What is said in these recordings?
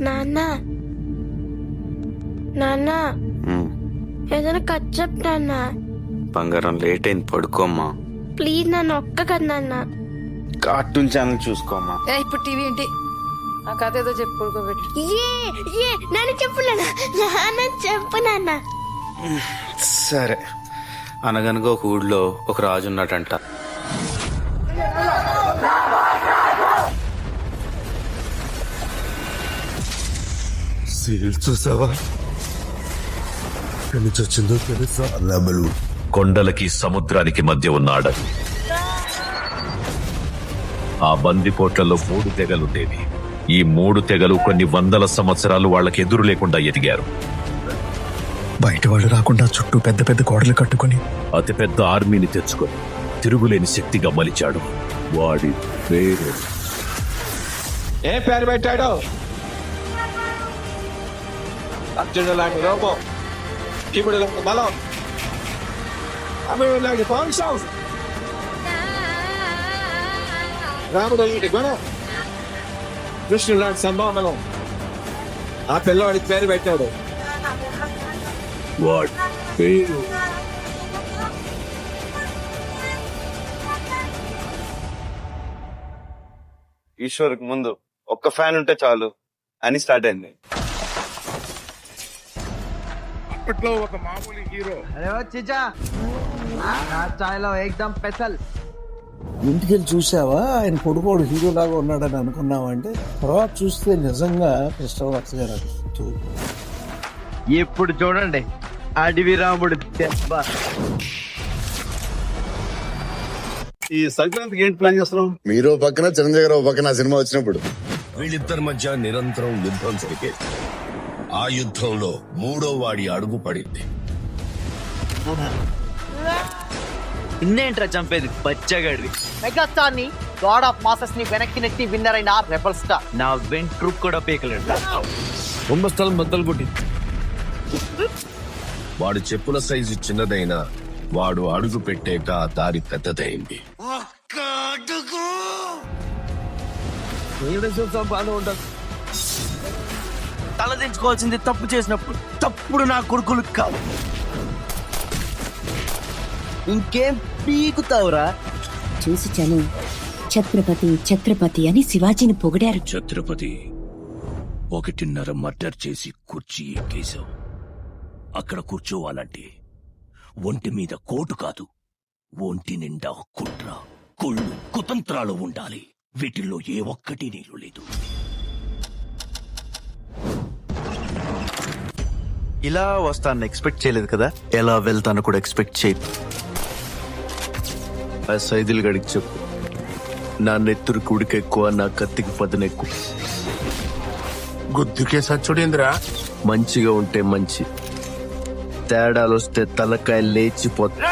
నాన్న నాన్న ఏదైనా కట్ చెప్పు నాన్న. బంగారం లేట్ అయింది, పడుకోమ్మా. ప్లీజ్ నాన్న, ఒక్క కదా నాన్న. కార్టూన్ ఛానల్ చూసుకోమ్మా. ఇప్పుడు టీవీ ఏంటి? ఆ కథ ఏదో చెప్పు, పడుకోబెట్టి. నాన్న చెప్పు నాన్న, నాన్న చెప్పు నాన్న. సరే. అనగనగా ఒక ఊళ్ళో ఒక రాజు ఉన్నాడంట. చూసావా వచ్చిందో తెలుసా? కొండలకి సముద్రానికి మధ్య ఉన్న అడవి. ఆ బందిపోట్లలో 3 తెగలుండేవి. ఈ 3 తెగలు కొన్ని వందల సంవత్సరాలు వాళ్ళకి ఎదురు లేకుండా ఎదిగారు. బయట వాళ్ళు రాకుండా చుట్టూ పెద్ద పెద్ద గోడలు కట్టుకుని అతిపెద్ద ఆర్మీని తెచ్చుకొని తిరుగులేని శక్తిగా మలిచాడు. వాడి పేరు ఏ పేరు పెట్టాడు? అర్జునుడు లాంటి రూపం, భీముడు లాంటి బలం, అమరుడు లాంటి పౌరుషం, రాముడు లాంటి గుణం, కృష్ణుడు లాంటి సంభావనలు. ఆ పిల్లవాడికి పేరు పెట్టాడు. వాడి పేరు ఈశ్వర్కి ముందు ఒక్క ఫ్యాన్ ఉంటే చాలు అని స్టార్ట్ అయింది. అప్పట్లో ఒక మామూలు హీరో. ఇంటికి వెళ్ళి చూసావా ఆయన కొడుకోడు హీరో లాగా ఉన్నాడని అనుకున్నావంటే తర్వాత చూస్తే నిజంగా కృష్ణవాస గారు. ఇప్పుడు చూడండి అడవి రాముడు దెబ్బ. ఈ సంక్రాంతికి ఏంటి ప్లాన్ చేస్తున్నాం? మీరు పక్కన చిరంజీవి గారు పక్కన సినిమా వచ్చినప్పుడు వీళ్ళిద్దరి మధ్య నిరంతరం యుద్ధం జరిగేది. ఆ యుద్ధంలో 3వ వాడి అడుగు పడింది. ఇన్నేంట్రా చంపేది బచ్చగాడివి. మెగాస్టార్ ని, గాడ్ ఆఫ్ మాసెస్ ని వెనక్కి నెట్టి విన్నర్ అయిన రెబల్ స్టార్ నా వెంట్రుక్ కూడా పీకలేడు. కుంభస్థలం బద్దలు కొట్టి వాడి చెప్పుల సైజు చిన్నదైనా వాడు అడుగు పెట్టాక ఆ దారి పెద్దదైంది. బాగా ఉండదు. తల దించుకోవాల్సింది తప్పు చేసినప్పుడు. తప్పుడు నా కొడుకులు కావు. ఇంకేం పీకుతావురా? చూసిచాను ఛత్రపతి ఛత్రపతి అని శివాజీని పొగిడారు. ఛత్రపతి 1.5 మర్డర్ చేసి కుర్చీ ఎక్కేశావు. అక్కడ కూర్చోవాలంటే ఒంటి మీద కోటు కాదు, ఒంటి నిండా కుట్ర, కుళ్ళు, కుతంత్రాలు ఉండాలి. వీటిల్లో ఏ ఒక్కటి నీళ్ళు లేదు. ఇలా వస్తాను ఎక్స్పెక్ట్ చేయలేదు కదా. ఎలా వెళ్తాను కూడా ఎక్స్పెక్ట్ చేయదు. ఆ సైదులు గడికి చెప్పు, నా నెత్తురికి ఉడికెక్కువ, నా కత్తికి పదునెక్కువ. గుద్దుకే సచ్చుడేంద్రా. మంచిగా ఉంటే మంచి, తేడాలు వస్తే తలకాయ లేచిపోతా.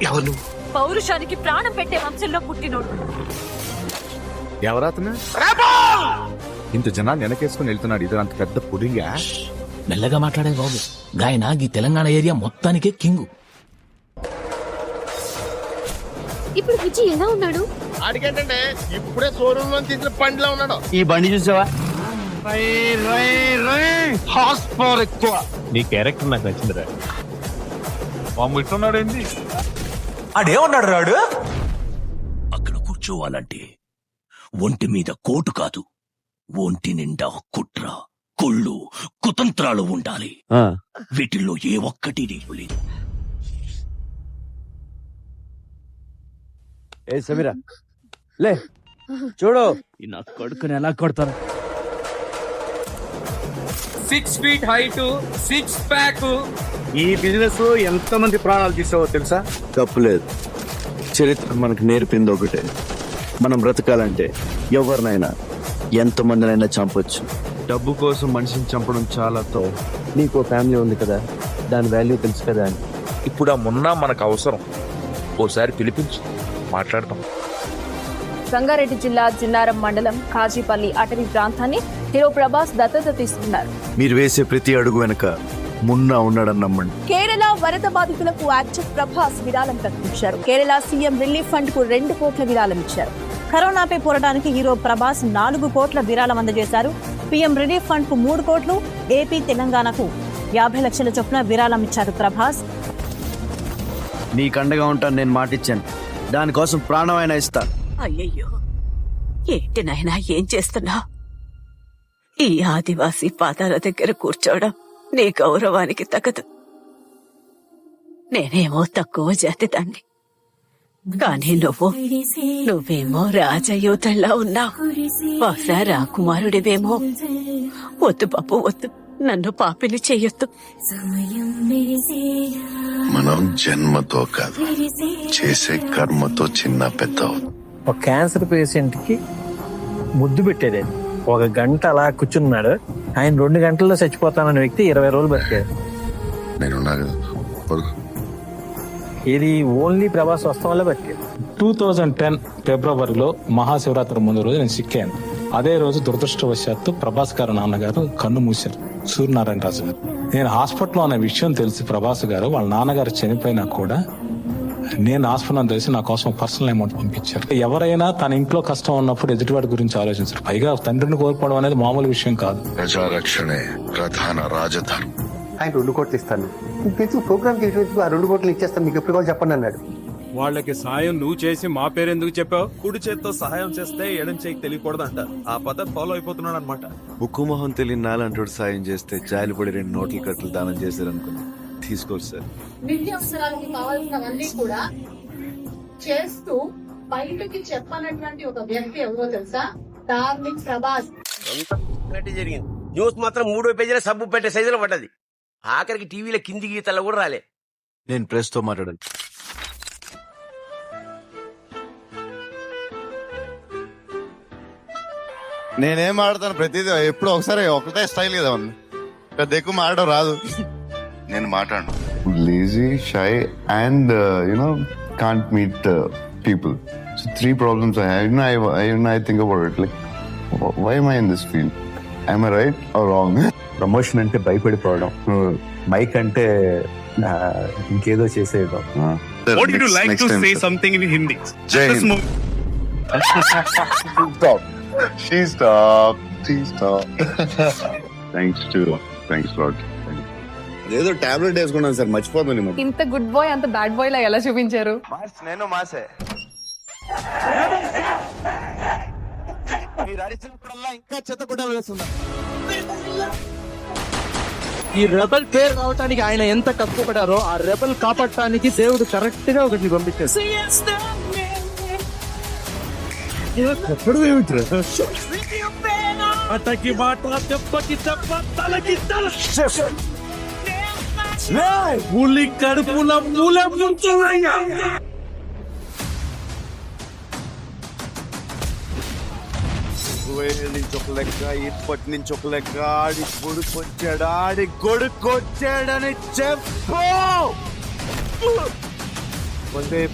ఎవరు? పౌరుషానికి ప్రాణం పెట్టే వంశంలో పుట్టినోడు. ఎవరాతను? ఇంత జనాన్ని వెనకేసుకుని వెళ్తున్నాడు. ఇది అంత పెద్ద పుడింగా. మెల్లగా మాట్లాడే బాబు. గాయన ఈ తెలంగాణ ఏరియా మొత్తానికే కింగు. ఇప్పుడు విజయ్ ఎలా ఉన్నాడు? అడిగేంటంటే ఇప్పుడే షోరూమ్ లో తీసిన పండ్లో ఉన్నాడు. ఈ బండి చూసావా? హార్స్ పవర్ ఎక్కువ. నీ క్యారెక్టర్ నాకు నచ్చిందిరా. మామూలు ఇట్టున్నాడు ఏంది? అడేమన్నాడు రాడు? అక్కడ కూర్చోవాలంటే ఒంటి మీద కోటు కాదు, ఒంటి నిండా కుట్ర, కుళ్ళు, కుతంత్రాలు ఉండాలి. వీటిల్లో ఏ ఒక్కటి నీళ్ళు లేదు. ఏ సమీరా లే, చూడు నా కొడుకుని ఎలా కొడతాను. 6 feet హైట్, 6 pack. ఈ బిజినెస్ లో ఎంత మంది ప్రాణాలు తీసావో తెలుసా? తప్పులేదు. చరిత్ర మనకు నేర్పింది ఒకటే, మనం బ్రతకాలంటే ఎవరినైనా ఎంతమందినైనా చంపొచ్చు. డబ్బు కోసం మనిషిని చంపడం చాలా తో. నీకు ఫ్యామిలీ ఉంది కదా, దాని వాల్యూ తెలుసు కదా అని. ఇప్పుడు ఆ మొన్న మనకు అవసరం. ఓసారి పిలిపించు, మాట్లాడతాం. సంగారెడ్డి జిల్లా జిన్నారం మండలం కాజీపల్లి అటవీ ప్రాంతాన్ని హీరో ప్రభాస్ దత్తత తీసుకున్నారు. మీరు వేసే ప్రతి అడుగు వెనక మున్నా ఉన్నాడని నమ్మండి. కేరళ వరద బాధితులకు యాక్టర్ ప్రభాస్ విరాళం ప్రకటించారు. కేరళ సీఎం రిలీఫ్ ఫండ్ కు 2 కోట్ల విరాళం ఇచ్చారు. కరోనాపై పోరాటానికి హీరో ప్రభాస్ 4 కోట్ల విరాళం అందజేశారు. పీఎం రిలీఫ్ ఫండ్ కు 3 కోట్లు, ఏపీ తెలంగాణకు 50 లక్షల చొప్పున విరాళం ఇచ్చారు ప్రభాస్. నీకు అండగా ఉంటాను, నేను మాటిచ్చాను. దానికోసం ప్రాణమైనా ఇస్తా. అయ్యయ్యో, ఏంటి నాయనా ఏం చేస్తున్నా? ఈ ఆదివాసీ పాదాల దగ్గర కూర్చోవడం నీ గౌరవానికి తగదు. నేనేమో తక్కువ జాతి దాన్ని, కానీ నువ్వేమో రాజయోధంలా ఉన్నావు. బహుశా రాకుమారుడివేమో. వద్దు బాబు వద్దు, నన్ను పాపిని చెయ్యొద్దు. మనం జన్మతో కాదు, చేసే కర్మతో చిన్న పెద్ద. ఒక క్యాన్సర్ పేషెంట్ కి ముద్దు పెట్టేది 1 గంట అలా కూర్చున్నాడు. ఆయన 2 గంటల్లో చచ్చిపోతానన్న వ్యక్తి 20 రోజులు బతికాడు. నేను ఇది ఓన్లీ ప్రభాస్ వస్తం వల్ల బతికాడు. 2010 ఫిబ్రవరిలో మహాశివరాత్రి ముందు రోజు నేను సిక్కాను. అదే రోజు దురదృష్టవశాత్తు ప్రభాస్ గారు నాన్నగారు కన్ను మూశారు, సూర్యనారాయణ రాజు గారు. నేను హాస్పిటల్లో అనే విషయం తెలిసి ప్రభాస్ గారు వాళ్ళ నాన్నగారు చనిపోయినా కూడా నేను హాస్పిటల్ తెలిసి నా కోసం పర్సనల్ అమౌంట్ పంపించారు. ఎవరైనా తన ఇంట్లో కష్టం ఉన్నప్పుడు ఎదుటివాడి గురించి ఆలోచించారు. పైగా తండ్రిని కోల్పోవడం అనేది మామూలు విషయం కాదు. ప్రజారక్షణే ప్రధాన రాజధర్మం. ఆయన 2 కోట్లు ఇస్తాను, ప్రోగ్రామ్ చేసేందుకు ఆ 2 కోట్లు ఇచ్చేస్తాను, మీకు ఎప్పుడు చెప్పండి అన్నాడు. వాళ్ళకి సాయం నువ్వు చేసి మా పేరెందుకు చెప్పావు? కుడి చేత్తో సహాయం చేస్తే ఎడం చేయికి తెలియకూడదంట. ఆ పద్ధతి ఫాలో అయిపోతున్నాడు అనమాట. ఉక్కు మొహం తెలియని నాలంటోడు సాయం చేస్తే జాలిపడి 2 నోట్ల కట్టలు దానం చేశారనుకుని తీసుకోరు సార్. నిత్యావసరాలకి కావాల్సినవన్నీ కూడా చేస్తూ బయటకి చెప్పనటువంటి ఒక వ్యక్తి ఎవరో తెలుసా? డార్లింగ్ ప్రభాస్. జరిగింది. న్యూస్ మాత్రం 3 పేజీల సబ్బు పెట్టే సైజులో పడ్డది. ఆఖరికి టీవీలో కింది గీతల్లో కూడా రాలే. నేను ప్రెస్ తో మాట్లాడాను. నేనేం ఆడతాను ప్రతిదీ ఎప్పుడు ఒకటే స్టైల్ కదా ఉంది, పెద్ద ఎక్కువ మాడడం రాదు. నేను మాట్లాడు lazy, shy and can't meet people. So 3 problems I have. I think about it like, why am I in this field? Am I right or wrong? Promotion అంటే భయపడిపోవడం, మైక్ అంటే ఇంకేదో చేసేయడం. What would you like to say something in Hindi? Jai Hind. Stop. She stop. Thanks Lord. ఏదో tablet వేసుకున్నాను sir, మర్చిపోతాను. ఇంత good bye అంత bad boy లా ఎలా చూపించారు? నేను మాసే. ఇంకా చెత్త కూడా వేస్తున్నా. ఈ రెబల్ పేరు రావటానికి ఆయన ఎంత కష్టపడారో, ఆ రెబల్ కాపాడటానికి దేవుడు కరెక్ట్ గా ఒకటి పంపించారు. అతకి మాట దెబ్బకి దెబ్బ, తలకి తల. పులి కడుపుల మూల ముంచులయ్యా. నుంచి ఒక లెక్క, ఇప్పటి నుంచి ఒక లెక్క. ఆడి కొడుకొచ్చాడని చెప్పు.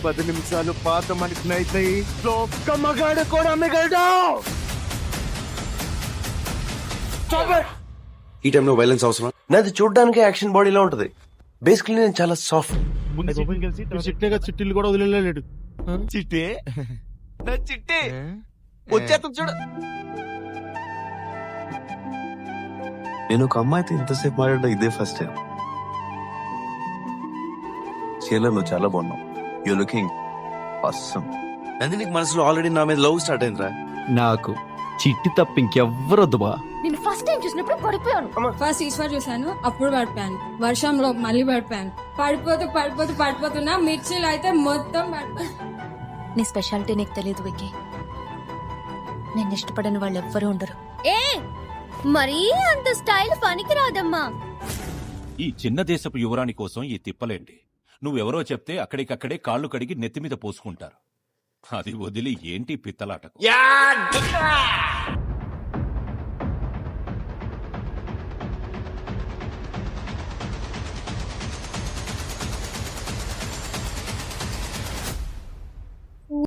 10 నిమిషాలు పాత మనిషినైతే ఇంట్లో ఒక్క మగాడు కూడా మిగలడు. ఈ టైంలో వైలెన్స్ అవసరం? నాది చూడడానికి యాక్షన్ బాడీలో ఉంటది. బేసికలీ నేను చాలా సాఫ్ట్. చిట్టీలు కూడా వదిలేడు. చిట్టే నా చిట్టే వచ్చేస్తాం చూడు. నేను ఒక అమ్మాయితో ఇంతసేపు మాట్లాడడం ఇదే ఫస్ట్ టైం. చీరలో నువ్వు చాలా బాగున్నావు. You looking awesome. అది నీకు మనసులో ఆల్రెడీ నా మీద లవ్ స్టార్ట్ అయిందిరా. నాకు చిట్టి తప్ప ఇంకెవ్వరు వద్దు బా. నేను ఫస్ట్ టైం చూసినప్పుడు పడిపోయాను. ఫస్ట్ ఈశ్వర్ చూసాను, అప్పుడు పడిపోయాను. వర్షంలో మళ్ళీ పడిపోయాను. పడిపోతున్నా మిర్చిలు అయితే మొత్తం పడిపోయాను. నీ స్పెషాలిటీ నీకు తెలియదు విక్కీ. నేను ఇష్టపడని వాళ్ళు ఎవ్వరూ ఉండరు. మరీ అంత స్టైల్ పనికి రాదమ్మా. ఈ చిన్న దేశపు యువరాణి కోసం ఈ తిప్పలేండి. నువ్వెవరో చెప్తే అక్కడికక్కడే కాళ్ళు కడిగి నెత్తిమీద పోసుకుంటారు. అది వదిలి ఏంటి పిత్తలాటకు?